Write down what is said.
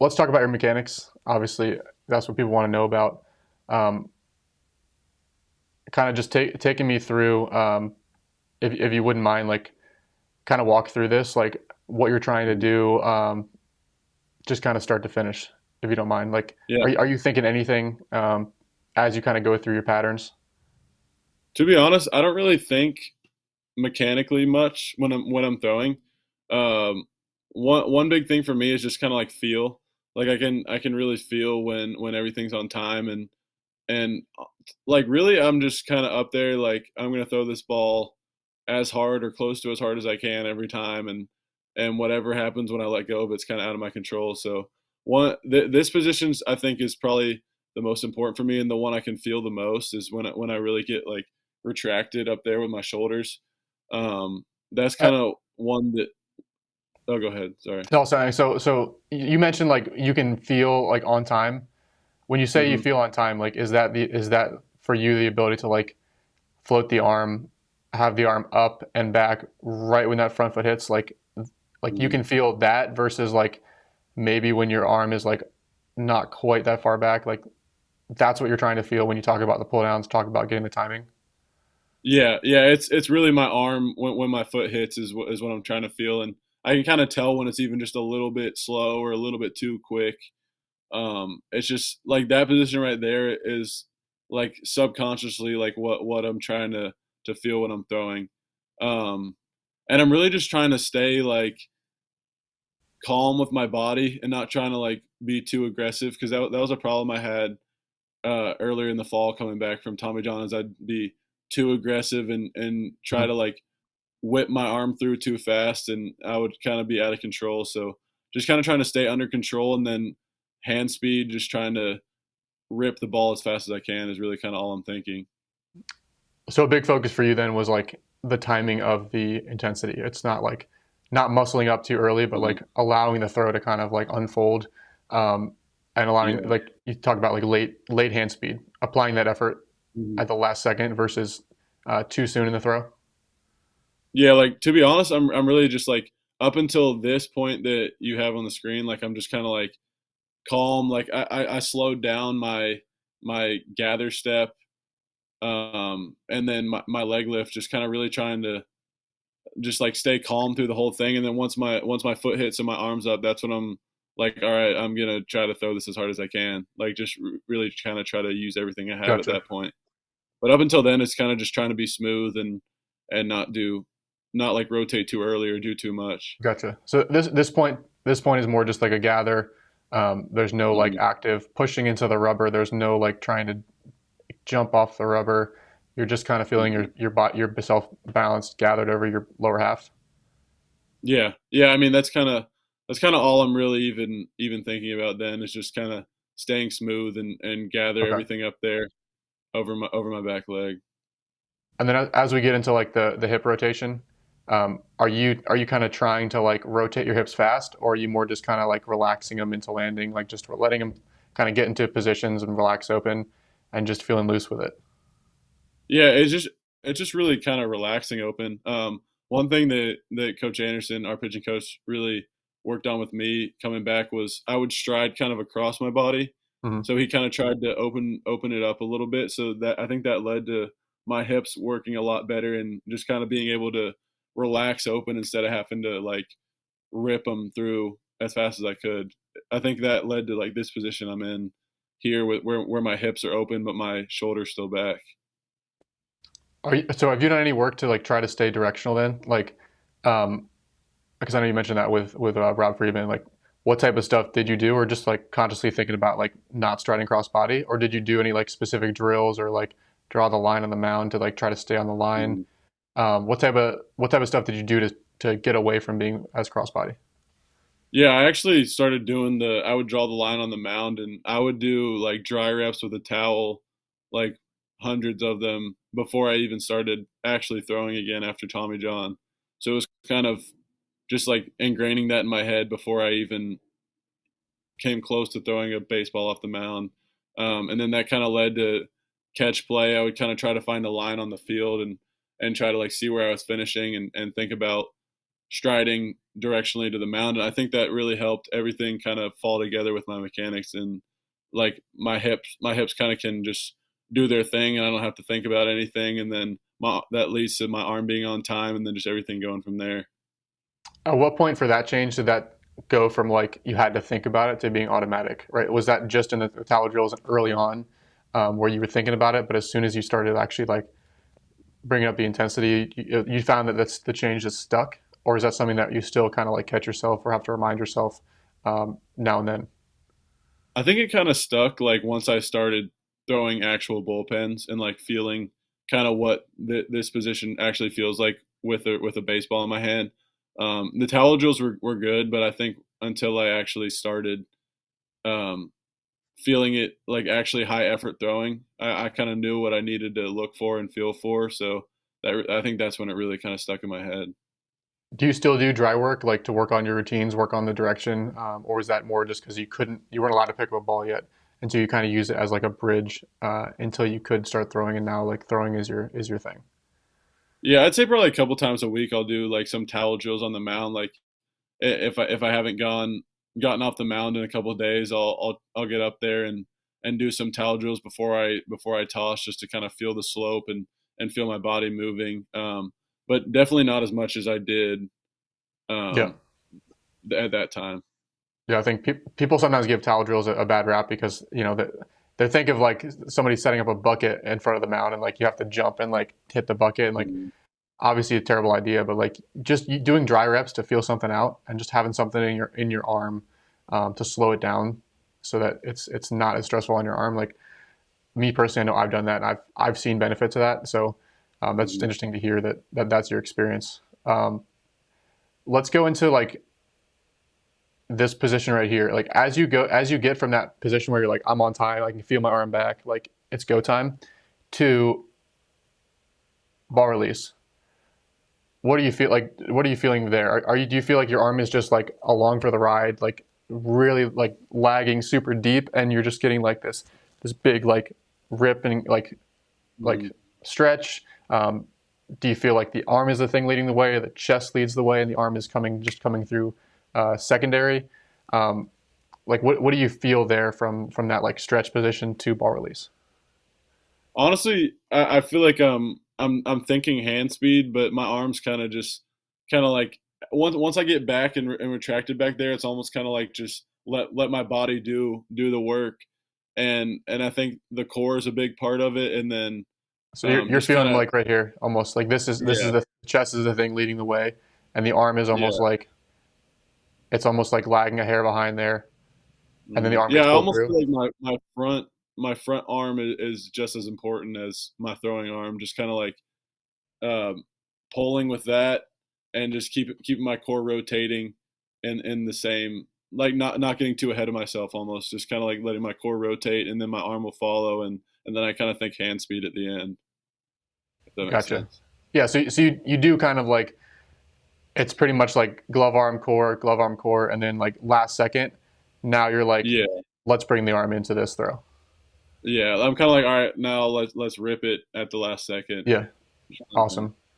let's talk about your mechanics. Obviously, that's what people want to know about. Um, Kind of just taking me through, if you wouldn't mind, like kind of walk through this, like what you're trying to do, just kind of start to finish, if you don't mind. Like, Yeah. are you thinking anything as you kind of go through your patterns? To be honest, I don't really think mechanically much when I'm throwing. Um, one big thing for me is just kind of like feel. Like I can really feel when everything's on time and like really I'm just kind of up there like I'm gonna throw this ball as hard or close to as hard as I can every time and whatever happens when I let go of it's kind of out of my control. So this position's I think is probably the most important for me and the one I can feel the most is when I really get like retracted up there with my shoulders. That's Uh, kind of one that. Oh, go ahead. Sorry. no, sorry. So you mentioned like you can feel like on time. When you say you Hmm. feel on time, like is that for you the ability to like float the arm, have the arm up and back right when that front foot hits, like you Hmm. can feel that versus like maybe when your arm is like not quite that far back, like that's what you're trying to feel when you talk about the pull downs, talk about getting the timing. Yeah, yeah, it's really my arm when my foot hits is what I'm trying to feel, and I can kind of tell when it's even just a little bit slow or a little bit too quick. It's just like that position right there is like subconsciously like what I'm trying to feel when I'm throwing, um, and I'm really just trying to stay like calm with my body and not trying to like be too aggressive because that was a problem I had earlier in the fall coming back from Tommy John is I'd be too aggressive and try Mhm. to like whip my arm through too fast and I would kind of be out of control. So just kind of trying to stay under control and then hand speed, just trying to rip the ball as fast as I can is really kind of all I'm thinking. So a big focus for you then was like the timing of the intensity. It's not like not muscling up too early, but Uh-huh. like allowing the throw to kind of like unfold, and allowing Yeah. like you talk about like late hand speed, applying that effort Mhm. at the last second versus too soon in the throw. Yeah, like to be honest, I'm really just like up until this point that you have on the screen, like I'm just kind of like calm. Like I slowed down my gather step, and then my leg lift, just kind of really trying to just like stay calm through the whole thing. And then once my foot hits and my arms up, that's when I'm like, all right, I'm gonna try to throw this as hard as I can. Like just really kind of try to use everything I have at Gotcha, that point. But up until then, it's kind of just trying to be smooth and not like rotate too early or do too much. gotcha. So this point is more just like a gather. There's no like Mhm. active pushing into the rubber. There's no like trying to jump off the rubber. You're just kind of feeling Mhm. yourself balanced, gathered over your lower half. Yeah, yeah. I mean, that's kind of all I'm really even thinking about. Then is just kind of staying smooth and gather Okay. everything up there over my back leg. And then as we get into like the hip rotation, are you kind of trying to like rotate your hips fast, or are you more just kind of like relaxing them into landing, like just letting them kind of get into positions and relax open, and just feeling loose with it? Yeah, it's just really kind of relaxing open. One thing that Coach Anderson, our pitching coach, really worked on with me coming back was I would stride kind of across my body. Hmm. So he kind of tried to open it up a little bit. So that I think that led to my hips working a lot better and just kind of being able to relax open instead of having to like rip them through as fast as I could. I think that led to like this position I'm in here with where my hips are open but my shoulders still back. So have you done any work to like try to stay directional then, like, um, because I know you mentioned that with Rob Friedman, like. What type of stuff did you do, or just like consciously thinking about like not striding cross body, or did you do any like specific drills or like draw the line on the mound to like try to stay on the line? Mhm. What type of stuff did you do to get away from being as crossbody? Yeah, I actually started doing I would draw the line on the mound and I would do like dry reps with a towel, like hundreds of them before I even started actually throwing again after Tommy John. So it was kind of just like ingraining that in my head before I even came close to throwing a baseball off the mound. And then that kind of led to catch play. I would kind of try to find a line on the field and try to like see where I was finishing and think about striding directionally to the mound. And I think that really helped everything kind of fall together with my mechanics, and like my hips kind of can just do their thing, and I don't have to think about anything. And then that leads to my arm being on time, and then just everything going from there. At what point for that change did that go from like you had to think about it to being automatic, right? Was that just in the tower drills early on, where you were thinking about it, but as soon as you started actually like bringing up the intensity, you found that that's the change that stuck, or is that something that you still kind of like catch yourself or have to remind yourself now and then? I think it kind of stuck like once I started throwing actual bullpens and like feeling kind of what this position actually feels like with a baseball in my hand. The towel drills were good, but I think until I actually started um, feeling it like actually high effort throwing, I kind of knew what I needed to look for and feel for. So I think that's when it really kind of stuck in my head. Do you still do dry work, like to work on your routines, work on the direction, or is that more just because you weren't allowed to pick up a ball yet, and so you kind of use it as like a bridge until you could start throwing, and now like throwing is your thing? Yeah, I'd say probably a couple times a week I'll do like some towel drills on the mound. Like if I haven't gotten off the mound in a couple of days, I'll get up there and do some towel drills before I toss, just to kind of feel the slope and feel my body moving. But definitely not as much as I did Yeah. um, at that time. Yeah, I think people sometimes give towel drills a bad rap because they think of like somebody setting up a bucket in front of the mound and like you have to jump and like hit the bucket and like Mm, obviously a terrible idea, but like just doing dry reps to feel something out and just having something in your arm to slow it down so that it's not as stressful on your arm. Like me personally, I know I've done that and I've seen benefits of that. So that's just mm. interesting to hear that's your experience. Let's go into like this position right here. Like as you get from that position where you're like I'm on time, I can feel my arm back, like it's go time, to ball release. What do you feel like? What are you feeling there? Are you do you feel like your arm is just like along for the ride, like really like lagging super deep, and you're just getting like this big like rip and like Mm. stretch? Do you feel like the arm is the thing leading the way, or the chest leads the way, and the arm is coming through secondary? Um, like what do you feel there from that like stretch position to ball release? Honestly, I feel like I'm thinking hand speed, but my arms kind of like once I get back and retracted back there, it's almost kind of like just let my body do the work, and I think the core is a big part of it, and then So you're just kind feeling of like right here, almost like this is yeah, the chest is the thing leading the way, and the arm is almost yeah. like it's almost like lagging a hair behind there, and then the arm Yeah, gets I pulled almost through. feel like my front arm is just as important as my throwing arm. Just kind of like um, pulling with that, and just keeping my core rotating in the same, like not getting too ahead of myself. Almost just kind of like letting my core rotate, and then my arm will follow, and then I kind of think hand speed at the end, if that makes Gotcha. sense. Yeah, so you do kind of like it's pretty much like glove arm core, and then like last second, now you're like, Yeah, let's bring the arm into this throw. yeah. I'm kind of like, all right, now let's rip it at the last second. Yeah, awesome.